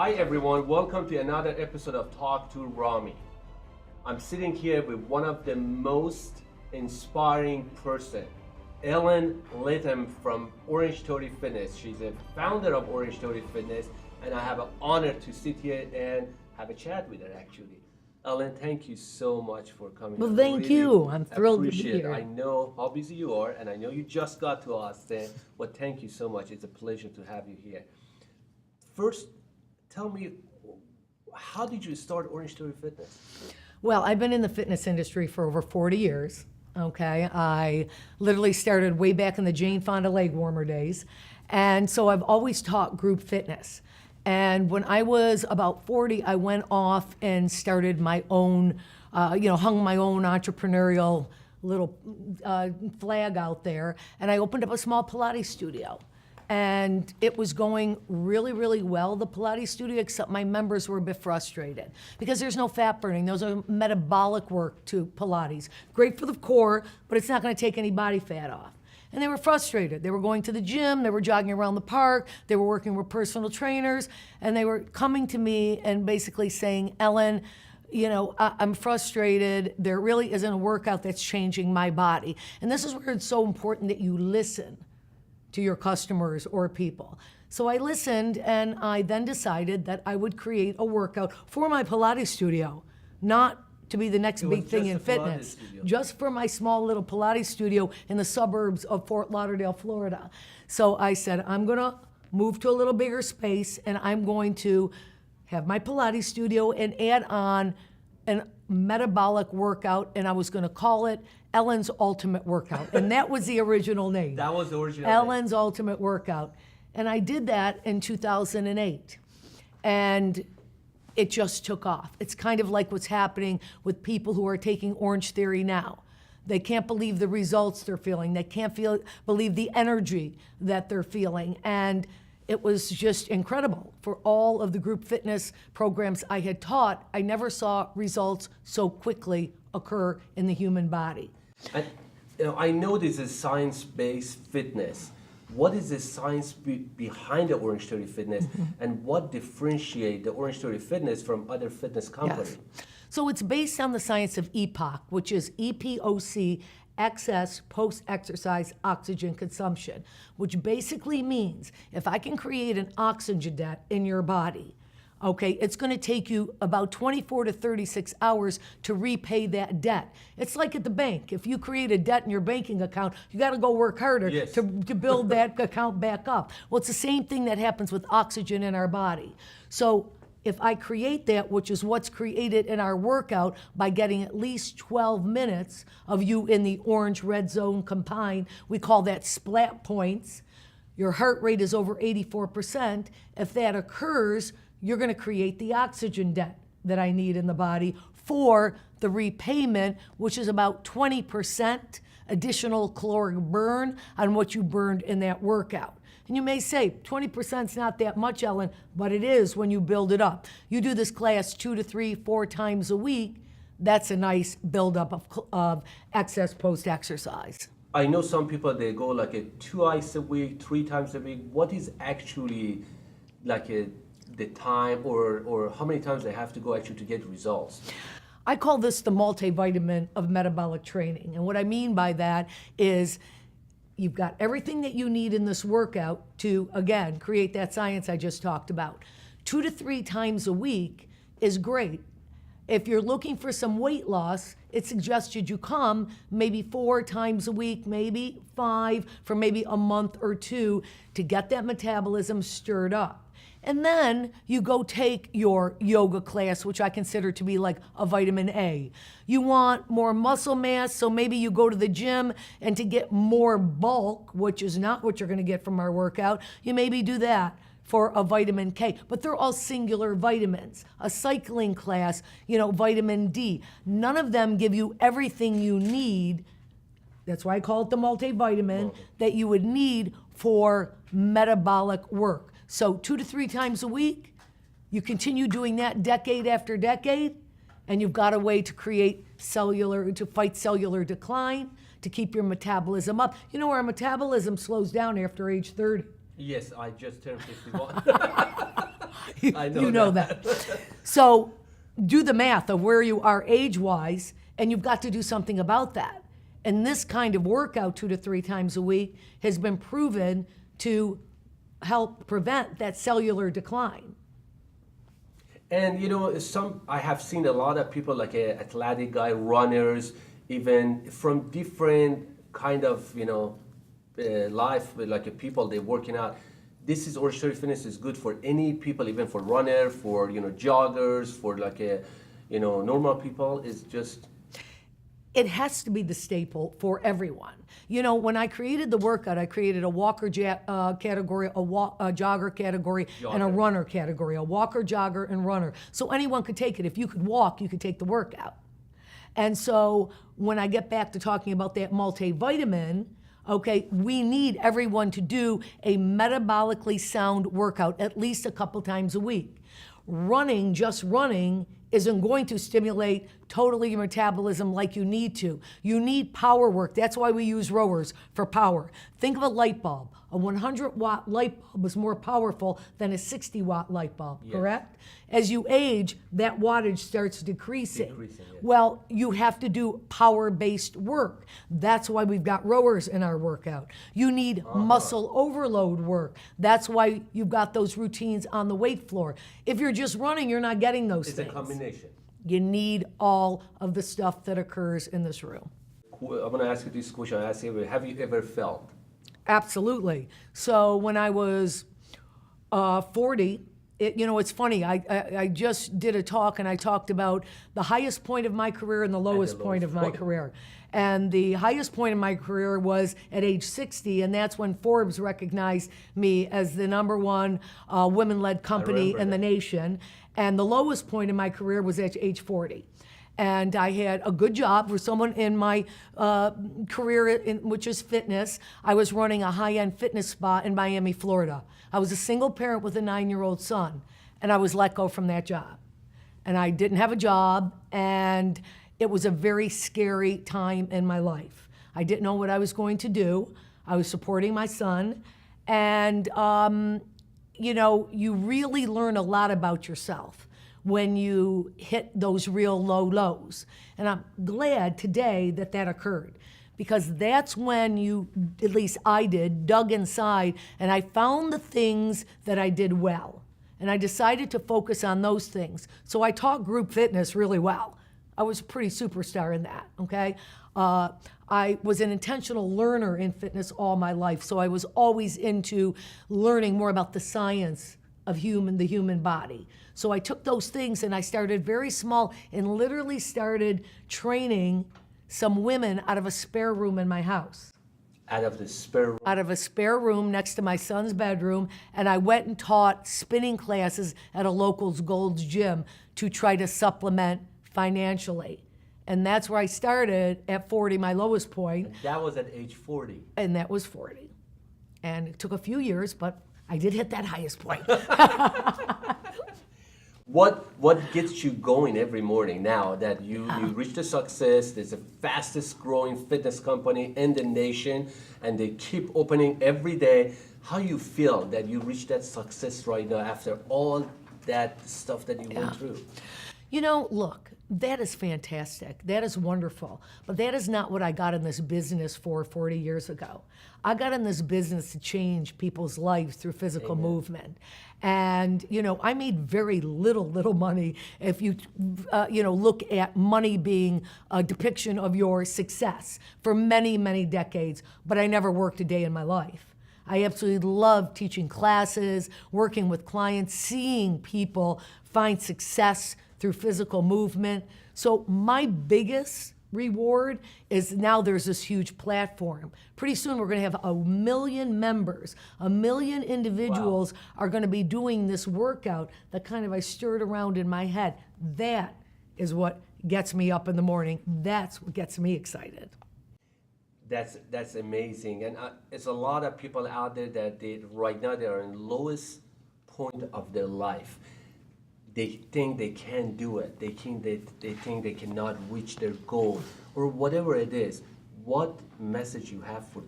Hi everyone, welcome to another episode of Talk2Rami. I'm sitting here with one of the most inspiring person, Latham from Orangetheory Fitness. She's a founder of Orangetheory Fitness, and I have an honor to sit here and have a chat with her actually. Ellen, thank you so much for coming. Well, thank you. I'm thrilled to be Appreciate it. here. I know how busy you are, and I know you just got to Austin, but thank you so much. It's a pleasure to have you here. First, tell me, how did you start Orangetheory Fitness? Well, I've been in the fitness industry for over 40 years. Okay, I literally started way back in the Jane Fonda leg warmer days, and so I've always taught group fitness. And when I was about 40, I went off and started my own, hung my own entrepreneurial little flag out there, and I opened up a small Pilates studio. And it was going really, really well, the Pilates studio, except my members were a bit frustrated because there's no fat burning. Those are metabolic work to Pilates. Great for the core, but it's not gonna take any body fat off. And they were frustrated. They were going to the gym, they were jogging around the park, they were working with personal trainers, and they were coming to me and basically saying, Ellen, I'm frustrated. There really isn't a workout that's changing my body. And this is where it's so important that you listen to your customers or people. So I listened, and I then decided that I would create a workout for my Pilates studio, not to be the next big thing in fitness, just for my small little Pilates studio in the suburbs of Fort Lauderdale, Florida. So I said, I'm gonna move to a little bigger space, and I'm going to have my Pilates studio and add on a metabolic workout, and I was gonna call it Ellen's Ultimate Workout. And that was the original name. That was the original Ellen's Ultimate Workout. And I did that in 2008. And it just took off. It's kind of like what's happening with people who are taking Orangetheory now. They can't believe the results they're feeling. They can't believe the energy that they're feeling. And it was just incredible. For all of the group fitness programs I had taught, I never saw results so quickly occur in the human body. And, I know this is science-based fitness. What is the science behind the Orangetheory Fitness, and what differentiates the Orangetheory Fitness from other fitness companies? Yes. So it's based on the science of EPOC, which is EPOC, excess post-exercise oxygen consumption, which basically means if I can create an oxygen debt in your body, okay, it's gonna take you about 24 to 36 hours to repay that debt. It's like at the bank. If you create a debt in your banking account, you gotta go work harder to build that account back up. Well, it's the same thing that happens with oxygen in our body. So if I create that, which is what's created in our workout by getting at least 12 minutes of you in the orange-red zone combined, we call that splat points. Your heart rate is over 84%. If that occurs, you're gonna create the oxygen debt that I need in the body for the repayment, which is about 20% additional caloric burn on what you burned in that workout. And you may say, 20% is not that much, Ellen, but it is when you build it up. You do this class 2 to 3, 4 times a week, that's a nice buildup of excess post-exercise. I know some people, they go like twice a week, 3 times a week. What is actually like the time or how many times they have to go actually to get results? I call this the multivitamin of metabolic training. And what I mean by that is you've got everything that you need in this workout to, again, create that science I just talked about. 2 to 3 times a week is great. If you're looking for some weight loss, it's suggested you come maybe 4 times a week, maybe 5 for maybe a month or 2 to get that metabolism stirred up. And then you go take your yoga class, which I consider to be like a vitamin A. You want more muscle mass, so maybe you go to the gym, and to get more bulk, which is not what you're gonna get from our workout, you maybe do that for a vitamin K, but they're all singular vitamins. A cycling class, vitamin D. None of them give you everything you need. That's why I call it the multivitamin that you would need for metabolic work. So 2 to 3 times a week, you continue doing that decade after decade, and you've got a way to fight cellular decline, to keep your metabolism up. You know, our metabolism slows down after age 30. Yes, I just turned 51. I know You know that. So do the math of where you are age-wise, and you've got to do something about that. And this kind of workout 2 to 3 times a week has been proven to help prevent that cellular decline. And I have seen a lot of people like athletic guy, runners, even from different kind of life, like people they're working out. This is Orangetheory Fitness is good for any people, even for runner, for joggers, for normal people. It's just. It has to be the staple for everyone. When I created the workout, I created a walker category, a jogger category, and a runner category, a walker, jogger, and runner. So anyone could take it. If you could walk, you could take the workout. And so when I get back to talking about that multivitamin, okay, we need everyone to do a metabolically sound workout at least a couple times a week. Just running, isn't going to stimulate totally your metabolism like you need to. You need power work. That's why we use rowers for power. Think of a light bulb. A 100-watt light bulb is more powerful than a 60-watt light bulb, yes. Correct? As you age, that wattage starts decreasing. Yes. Well, you have to do power-based work. That's why we've got rowers in our workout. You need muscle overload work. That's why you've got those routines on the weight floor. If you're just running, you're not getting those things. It's a combination. You need all of the stuff that occurs in this room. I'm going to ask you this question. Have you ever felt? Absolutely. So when I was 40, it's funny. I just did a talk and I talked about the highest point of my career and the lowest point of my career. And the highest point of my career was at age 60, and that's when Forbes recognized me as the #1 women-led company in the nation. And the lowest point in my career was at age 40. And I had a good job for someone in my career, which is fitness. I was running a high-end fitness spa in Miami, Florida. I was a single parent with a 9-year-old son, and I was let go from that job. And I didn't have a job, and it was a very scary time in my life. I didn't know what I was going to do. I was supporting my son, and you really learn a lot about yourself when you hit those real low lows. And I'm glad today that occurred, because that's when at least I dug inside, and I found the things that I did well. And I decided to focus on those things. So I taught group fitness really well. I was a pretty superstar in that, okay? I was an intentional learner in fitness all my life, so I was always into learning more about the science of the human body. So I took those things and I started very small and literally started training some women out of a spare room in my house. Out of the spare room? Out of a spare room next to my son's bedroom, and I went and taught spinning classes at a local Gold's Gym to try to supplement financially. And that's where I started at 40, my lowest point. And that was at age 40? And that was 40. And it took a few years, but I did hit that highest point. What gets you going every morning now that you reached a success? There's the fastest growing fitness company in the nation, and they keep opening every day. How you feel that you reached that success right now after all that stuff that you went through? Look, that is fantastic. That is wonderful. But that is not what I got in this business for 40 years ago. I got in this business to change people's lives through physical movement. And, I made very little money if you, look at money being a depiction of your success for many, many decades. But I never worked a day in my life. I absolutely love teaching classes, working with clients, seeing people find success through physical movement. So my biggest reward is now there's this huge platform. Pretty soon we're going to have 1 million members. 1 million individuals are going to be doing this workout that kind of I stirred around in my head. That is what gets me up in the morning. That's what gets me excited. That's amazing. And it's a lot of people out there that right now they are in the lowest point of their life. They think they can't do it. They think they cannot reach their goal or whatever it is. What message you have for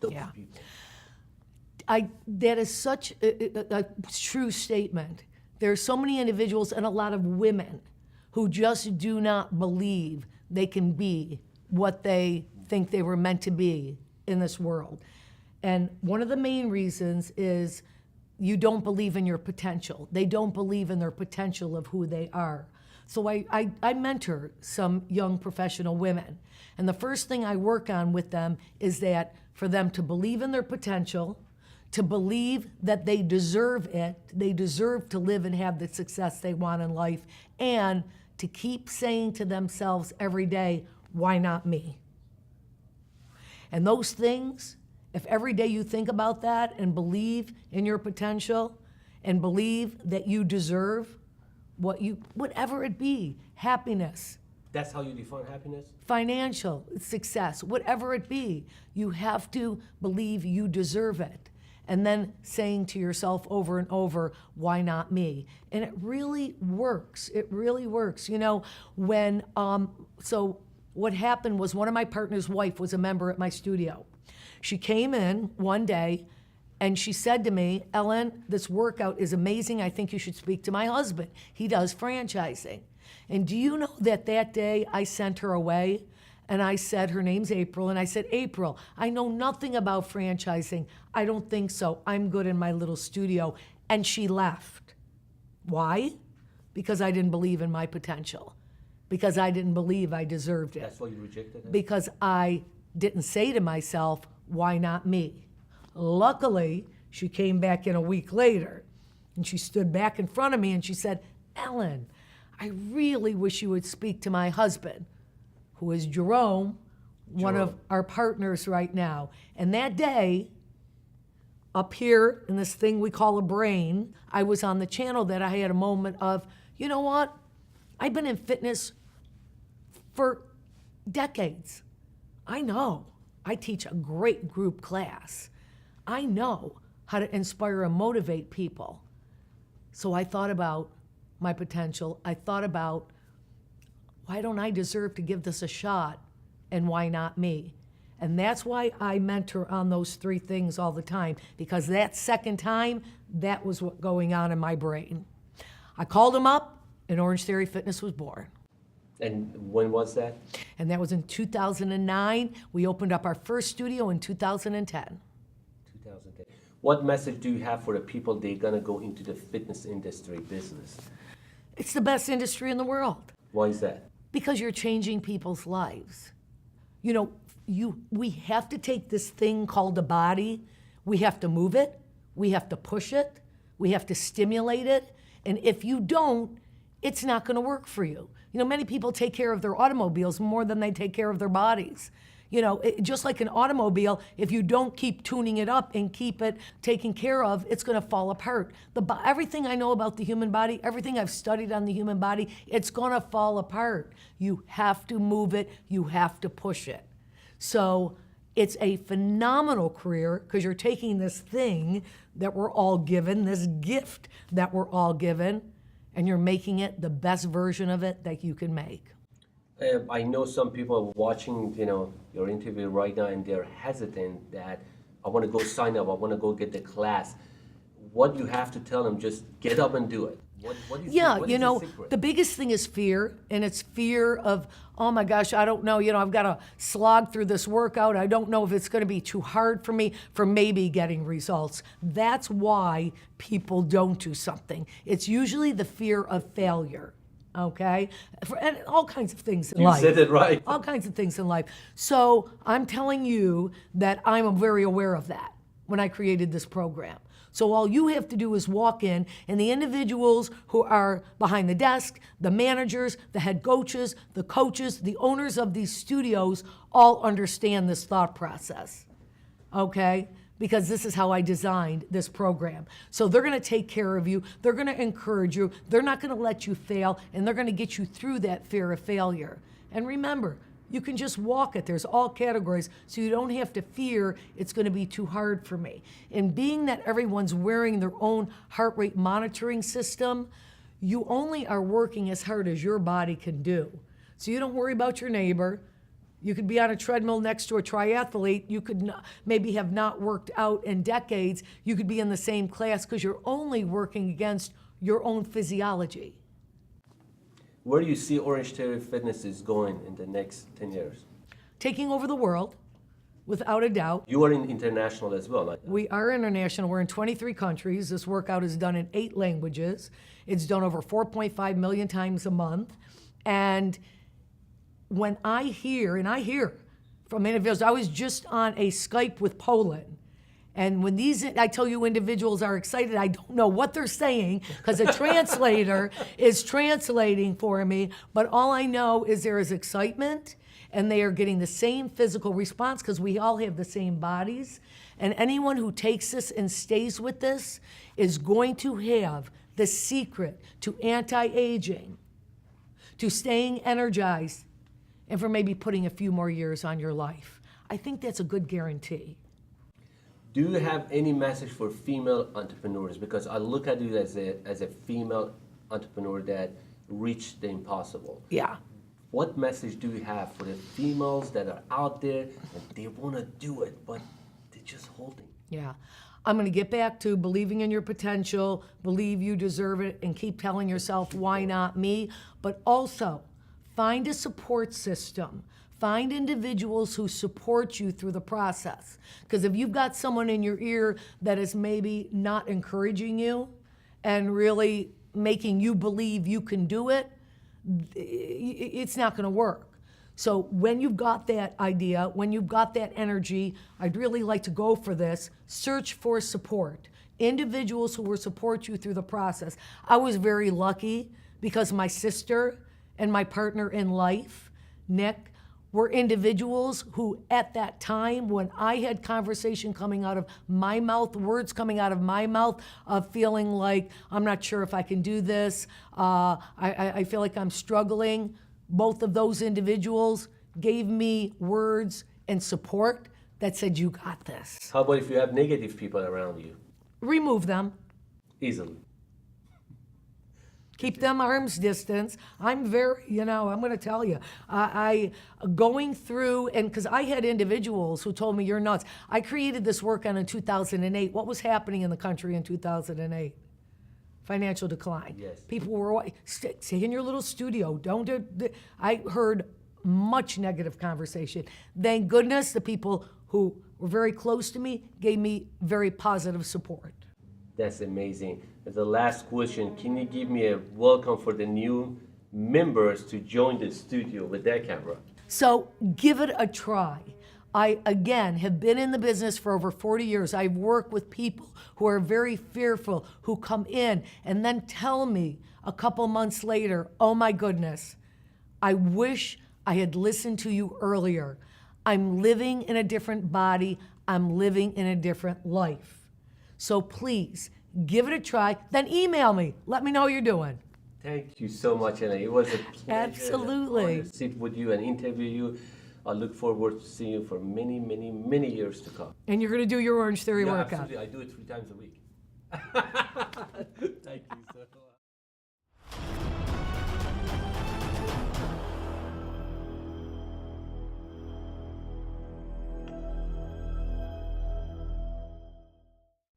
those people? That is such a true statement. There's so many individuals and a lot of women who just do not believe they can be what they think they were meant to be in this world. And one of the main reasons is you don't believe in your potential. They don't believe in their potential of who they are. So I mentor some young professional women. And the first thing I work on with them is that for them to believe in their potential, to believe that they deserve it, they deserve to live and have the success they want in life, and to keep saying to themselves every day, why not me? And those things, if every day you think about that and believe in your potential and believe that you deserve whatever it be, happiness. That's how you define happiness? Financial success, whatever it be, you have to believe you deserve it. And then saying to yourself over and over, why not me? And it really works. It really works. You know, so what happened was one of my partner's wife was a member at my studio. She came in one day and she said to me, Ellen, this workout is amazing. I think you should speak to my husband. He does franchising. And do you know that day I sent her away? And I said, her name's April. And I said, April, I know nothing about franchising. I don't think so. I'm good in my little studio. And she left. Why? Because I didn't believe in my potential. Because I didn't believe I deserved it. That's why you rejected it? Because I didn't say to myself, why not me? Luckily, she came back in a week later. And she stood back in front of me and she said, Ellen, I really wish you would speak to my husband, who is Jerome, one of our partners right now. And that day, up here in this thing we call a brain, I was on the channel that I had a moment of, you know what? I've been in fitness for decades. I know. I teach a great group class. I know how to inspire and motivate people. So I thought about my potential. I thought about, why don't I deserve to give this a shot? And why not me? And that's why I mentor on those three things all the time, because that second time, that was what going on in my brain. I called him up, and Orangetheory Fitness was born. And when was that? And that was in 2009. We opened up our first studio in 2010. 2010. What message do you have for the people that are going to go into the fitness industry business? It's the best industry in the world. Why is that? Because you're changing people's lives. You know, we have to take this thing called a body, we have to move it, we have to push it, we have to stimulate it, and if you don't, it's not going to work for you. You know, many people take care of their automobiles more than they take care of their bodies. You know, just like an automobile, if you don't keep tuning it up and keep it taken care of, it's going to fall apart. Everything I know about the human body, everything I've studied on the human body, it's going to fall apart. You have to move it. You have to push it. So it's a phenomenal career because you're taking this thing that we're all given, this gift that we're all given, and you're making it the best version of it that you can make. I know some people are watching, your interview right now, and they're hesitant that I want to go sign up, I want to go get the class. What you have to tell them, just get up and do it. What do you think? What is the secret? The biggest thing is fear, and it's fear of, oh my gosh, I don't know, I've got to slog through this workout. I don't know if it's going to be too hard for me for maybe getting results. That's why people don't do something. It's usually the fear of failure. Okay? And all kinds of things in life. You said it right. All kinds of things in life. So I'm telling you that I'm very aware of that when I created this program. So all you have to do is walk in, and the individuals who are behind the desk, the managers, the head coaches, the owners of these studios all understand this thought process. Okay? Because this is how I designed this program. So they're going to take care of you. They're going to encourage you. They're not going to let you fail, and they're going to get you through that fear of failure. And remember, you can just walk it. There's all categories, so you don't have to fear it's going to be too hard for me. And being that everyone's wearing their own heart rate monitoring system, you only are working as hard as your body can do. So you don't worry about your neighbor. You could be on a treadmill next to a triathlete. You could maybe have not worked out in decades. You could be in the same class because you're only working against your own physiology. Where do you see Orangetheory Fitness is going in the next 10 years? Taking over the world, without a doubt. You are international as well. We are international. We're in 23 countries. This workout is done in 8 languages. It's done over 4.5 million times a month. And when I hear from individuals, I was just on a Skype with Poland. And when I tell you individuals are excited, I don't know what they're saying because a translator is translating for me. But all I know is there is excitement and they are getting the same physical response because we all have the same bodies. And anyone who takes this and stays with this is going to have the secret to anti-aging, to staying energized, and for maybe putting a few more years on your life. I think that's a good guarantee. Do you have any message for female entrepreneurs? Because I look at you as a female entrepreneur that reached the impossible. Yeah. What message do you have for the females that are out there and they want to do it, but they're just holding? Yeah. I'm going to get back to believing in your potential, believe you deserve it, and keep telling yourself, why not me? But also, find a support system. Find individuals who support you through the process. Because if you've got someone in your ear that is maybe not encouraging you and really making you believe you can do it, it's not going to work. So when you've got that idea, when you've got that energy, I'd really like to go for this. Search for support. Individuals who will support you through the process. I was very lucky because my sister and my partner in life, Nick, were individuals who at that time when I had conversation coming out of my mouth, words coming out of my mouth of feeling like I'm not sure if I can do this, I feel like I'm struggling, both of those individuals gave me words and support that said, you got this. How about if you have negative people around you? Remove them. Easily. Keep them arm's distance. I'm very, I'm going to tell you, I going through, and because I had individuals who told me, you're nuts. I created this workout in 2008. What was happening in the country in 2008? Financial decline. Yes. People were, stay in your little studio. Don't do, I heard much negative conversation. Thank goodness the people who were very close to me gave me very positive support. That's amazing. As the last question, can you give me a welcome for the new members to join the studio with that camera? So give it a try. I, again, have been in the business for over 40 years. I've worked with people who are very fearful, who come in and then tell me a couple months later, oh my goodness, I wish I had listened to you earlier. I'm living in a different body. I'm living in a different life. So please, give it a try, then email me. Let me know how you're doing. Thank you so much, Ellen. It was a pleasure. Absolutely. To sit with you and interview you. I look forward to seeing you for many, many, many years to come. And you're going to do your Orangetheory workout. Absolutely. I do it 3 times a week. Thank you so much.